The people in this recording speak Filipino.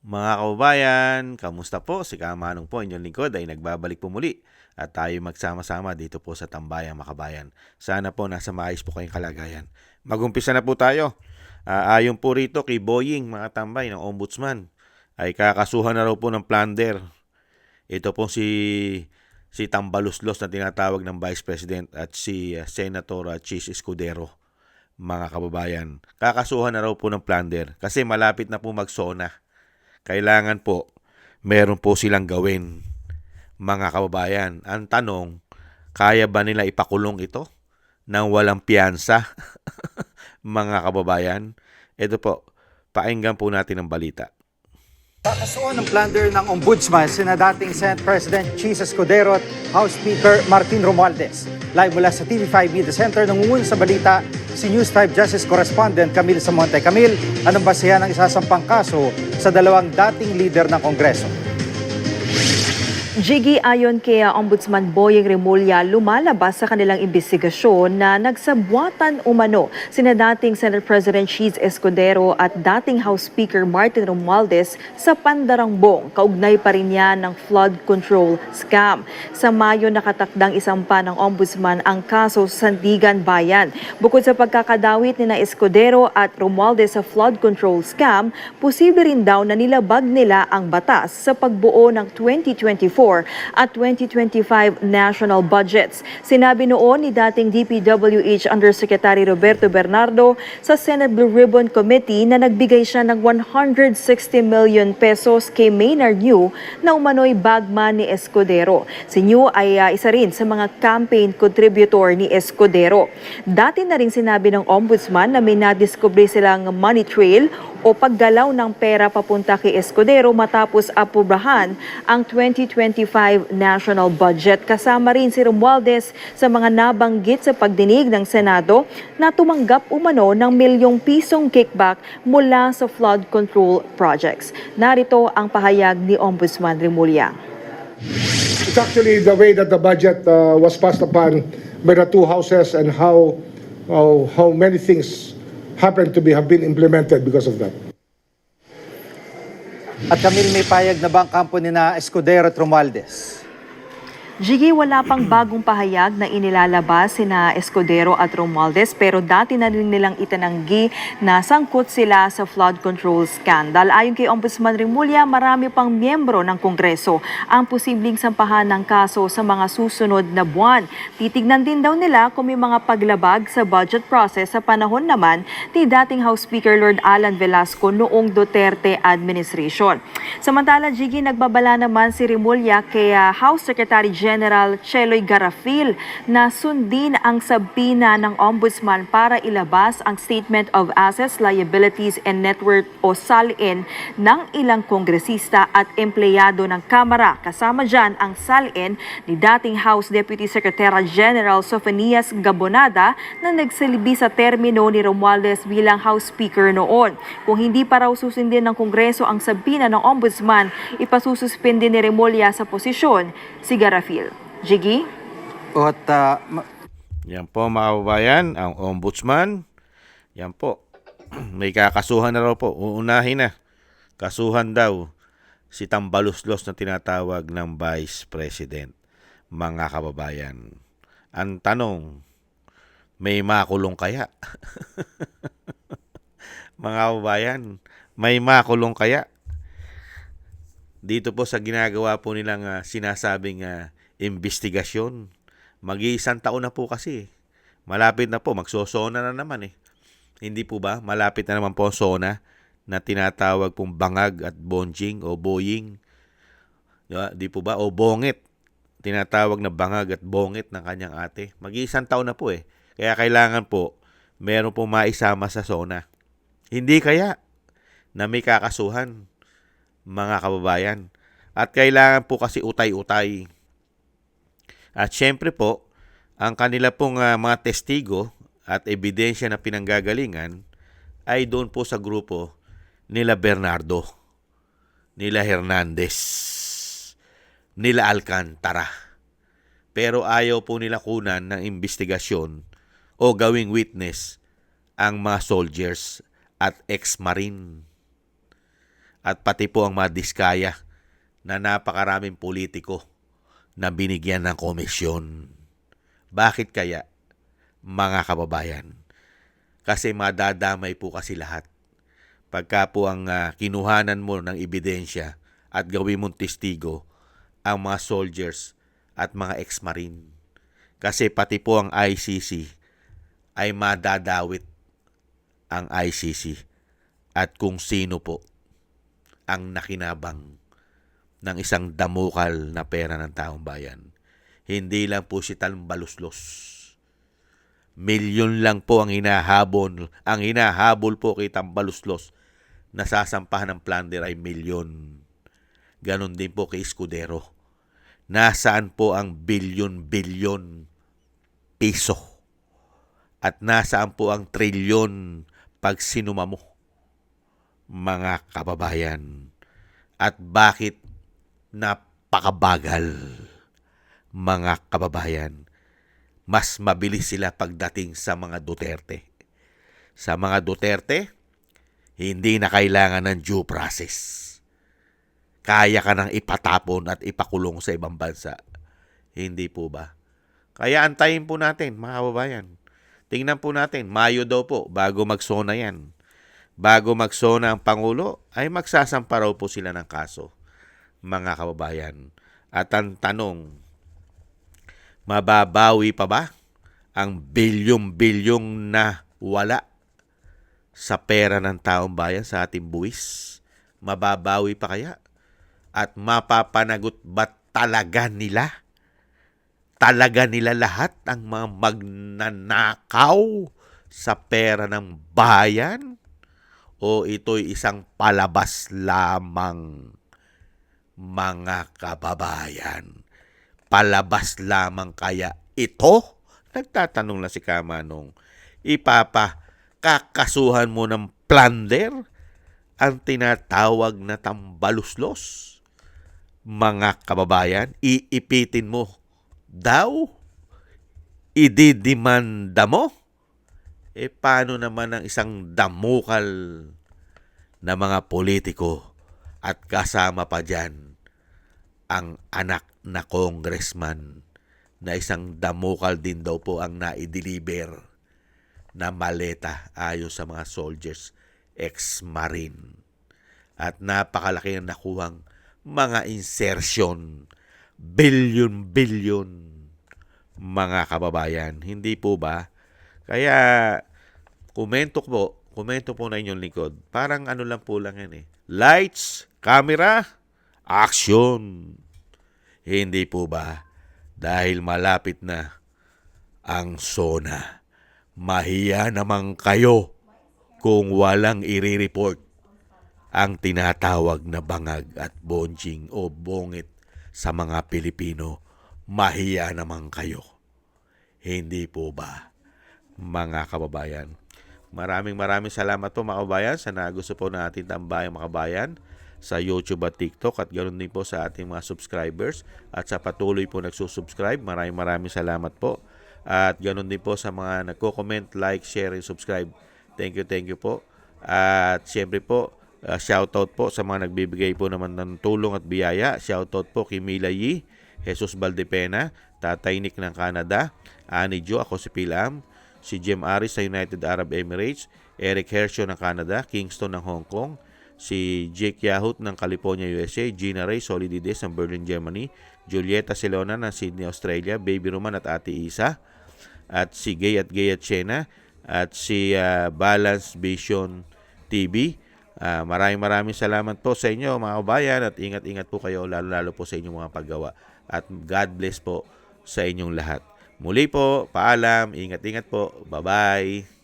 Mga kababayan, kamusta po? Si Kamanong po, inyong lingkod ay nagbabalik po muli at tayo magsama-sama dito po sa Tambayang Makabayan. Sana po nasa maayos po kayong kalagayan. Magumpisa na po tayo. Ayon po rito kay Boying, mga tambay ng Ombudsman, ay kakasuhan na raw po ng plunder. Ito po si Tambaluslos na tinatawag ng Vice President at si Senator Chis Escudero. Mga kababayan, kakasuhan na raw po ng plunder kasi malapit na po magsona. Kailangan po, meron po silang gawin, mga kababayan. Ang tanong, kaya ba nila ipakulong ito nang walang piyansa, mga kababayan? Ito po, pakinggan po natin ang balita. Kakasuhan ng plunder ng Ombudsman sina dating Senate President Chis Escudero at House Speaker Martin Romualdez. Live mula sa TV5 Media Center, nangungun sa balita si News 5 Justice Correspondent Camille Samonte. Camille, anong basehan ng isasampang kaso sa dalawang dating leader ng Kongreso? Jiggy, ayon kay Ombudsman Boying Remulla, lumalabas sa kanilang investigasyon na nagsabwatan umano sina dating Senate President Chis Escudero at dating House Speaker Martin Romualdez sa Pandarangbong. Kaugnay pa rin yan ng flood control scam. Sa Mayo, nakatakdang isampa ng Ombudsman ang kaso sa Sandigan Bayan. Bukod sa pagkakadawit ni Escudero at Romualdez sa flood control scam, posible rin daw na nilabag nila ang batas sa pagbuo ng 2024 at 2025 national budgets. Sinabi noon ni dating DPWH Undersecretary Roberto Bernardo sa Senate Blue Ribbon Committee na nagbigay siya ng 160 million pesos kay Maynard New na umano'y bagman ni Escudero. Si New ay isa rin sa mga campaign contributor ni Escudero. Dati na rin sinabi ng Ombudsman na may nadiskubre silang money trail o paggalaw ng pera papunta kay Escudero matapos aprobahan ang 2025 national budget. Kasama rin si Romualdez sa mga nabanggit sa pagdinig ng Senado na tumanggap umano ng milyong pisong kickback mula sa flood control projects. Narito ang pahayag ni Ombudsman Remulla. It's actually the way that the budget was passed upon by the two houses and how many things have been implemented because of that. At Camille, may payag na ba ang kampo ni na Escudero at Romualdez? Jiggy, wala pang bagong pahayag na inilalabas sina Escudero at Romualdez pero dati na rin nilang itinanggi na sangkot sila sa flood control scandal. Ayon kay Ombudsman Remulla, marami pang miyembro ng Kongreso ang posibleng sampahan ng kaso sa mga susunod na buwan. Titignan din daw nila kung may mga paglabag sa budget process sa panahon naman ni dating House Speaker Lord Alan Velasco noong Duterte administration. Samantala, Jiggy, nagbabala naman si Remulla kay House Secretary General Cheloy Garafil na sundin ang sabina ng Ombudsman para ilabas ang Statement of Assets, Liabilities and Net Worth o SALN ng ilang kongresista at empleyado ng Kamara. Kasama dyan ang SALN ni dating House Deputy Secretary General Sofonias Gabonada na nagsilbi sa termino ni Romualdez bilang House Speaker noon. Kung hindi pa raw susundin ng Kongreso ang sabina ng Ombudsman, ipasususpindi ni Remulla sa posisyon si Garafil. Jiggy? At Yan po, mga kababayan, ang Ombudsman. Yan po, may kakasuhan na raw po. Uunahin na, kasuhan daw si Tambaluslos na tinatawag ng Vice President. Mga kababayan, ang tanong, may makulong kaya? Mga kababayan, may makulong kaya? Dito po sa ginagawa po nilang sinasabing investigasyon. Mag-iisang taon na po kasi. Malapit na po, magsosona na naman eh. Hindi po ba? Malapit na naman po ang sona na tinatawag pong bangag at bonjing o boying. Di po ba? O bongit. Tinatawag na bangag at bongit ng kanyang ate. Mag-iisang taon na po eh. Kaya kailangan po, meron pong maisama sa sona. Hindi kaya na may kakasuhan, mga kababayan. At kailangan po kasi utay-utay. At syempre po, ang kanila pong mga testigo at ebidensya na pinanggagalingan ay doon po sa grupo nila Bernardo, nila Hernandez, nila Alcantara. Pero ayaw po nila kunan ng investigasyon o gawing witness ang mga soldiers at ex-marine. at pati po ang mga diskaya na napakaraming politiko na binigyan ng komisyon. Bakit kaya, mga kababayan? Kasi madadamay po kasi lahat. Pagka po ang kinuhanan mo ng ebidensya at gawin mong testigo ang mga soldiers at mga ex-marine. Kasi pati po ang ICC ay madadawit ang ICC at kung sino po ang nakinabang ng isang damukal na pera ng taong bayan. Hindi lang po si Tambaluslos. Milyon lang po ang hinahabol. Ang hinahabol po kay Tambaluslos na sasampahan ng plunder ay milyon. Ganon din po kay Escudero. Nasaan po ang bilyon-bilyon piso? At nasaan po ang trilyon pag sinuma mo, mga kababayan? At bakit napakabagal, mga kababayan? Mas mabilis sila pagdating sa mga Duterte. Sa mga Duterte, hindi na kailangan ng due process. Kaya ka nang ipatapon at ipakulong sa ibang bansa. Hindi po ba? Kaya antayin po natin, mga kababayan. Tingnan po natin, Mayo daw po, bago magsona yan. Bago magsona ang Pangulo, ay magsasampa raw po sila ng kaso, mga kababayan. At ang tanong, mababawi pa ba ang bilyong-bilyong na wala sa pera ng taong bayan sa ating buwis? Mababawi pa kaya? At mapapanagot ba talaga nila? Talaga nila lahat ang mga magnanakaw sa pera ng bayan? O ito'y isang palabas lamang, mga kababayan? Palabas lamang kaya ito? Nagtatanong lang si Kamanong. Kakasuhan mo ng plunder ang tinatawag na Tambaluslos? Mga kababayan, iipitin mo daw? Ididimanda mo? Paano naman ang isang damukal na mga politiko at kasama pa dyan ang anak na congressman na isang damukal din daw po ang naideliver na maleta ayon sa mga soldiers ex-marine. At napakalaki ang nakuhang mga insertion, bilyon-bilyon, mga kababayan. Hindi po ba? Kaya, komento po na inyong likod. Parang ano lang po lang yan eh. Lights, camera, action. Hindi po ba? Dahil malapit na ang SONA. Mahiya naman kayo kung walang i-report ang tinatawag na bangag at bonjing o bongit sa mga Pilipino. Mahiya naman kayo. Hindi po ba, mga kababayan? Maraming salamat po, mga kababayan, sa nagusto po natin tambayang mga kababayan sa YouTube at TikTok, at ganoon din po sa ating mga subscribers at sa patuloy po nagsusubscribe. Maraming salamat po. At ganoon din po sa mga nagko-comment, like, share, and subscribe. Thank you po. At syempre po, shoutout po sa mga nagbibigay po naman ng tulong at biyaya. Shoutout po kay Mila Yi, Jesus Valdepena, Tatay Nick ng Canada, Annie Jo, ako si Pilam, si Jem Aris sa United Arab Emirates, Eric Hershio ng Canada, Kingston ng Hong Kong, si Jake Yahut ng California, USA, Gina Ray Solidides ng Berlin, Germany, Julieta Celona ng Sydney, Australia, Baby Roman at Ate Isa, at si Gay at Chena, at si Balance Vision TV. Maraming salamat po sa inyo, mga kabayan, at ingat po kayo, lalo po sa inyong mga paggawa. At God bless po sa inyong lahat. Muli po, paalam, ingat po. Bye-bye.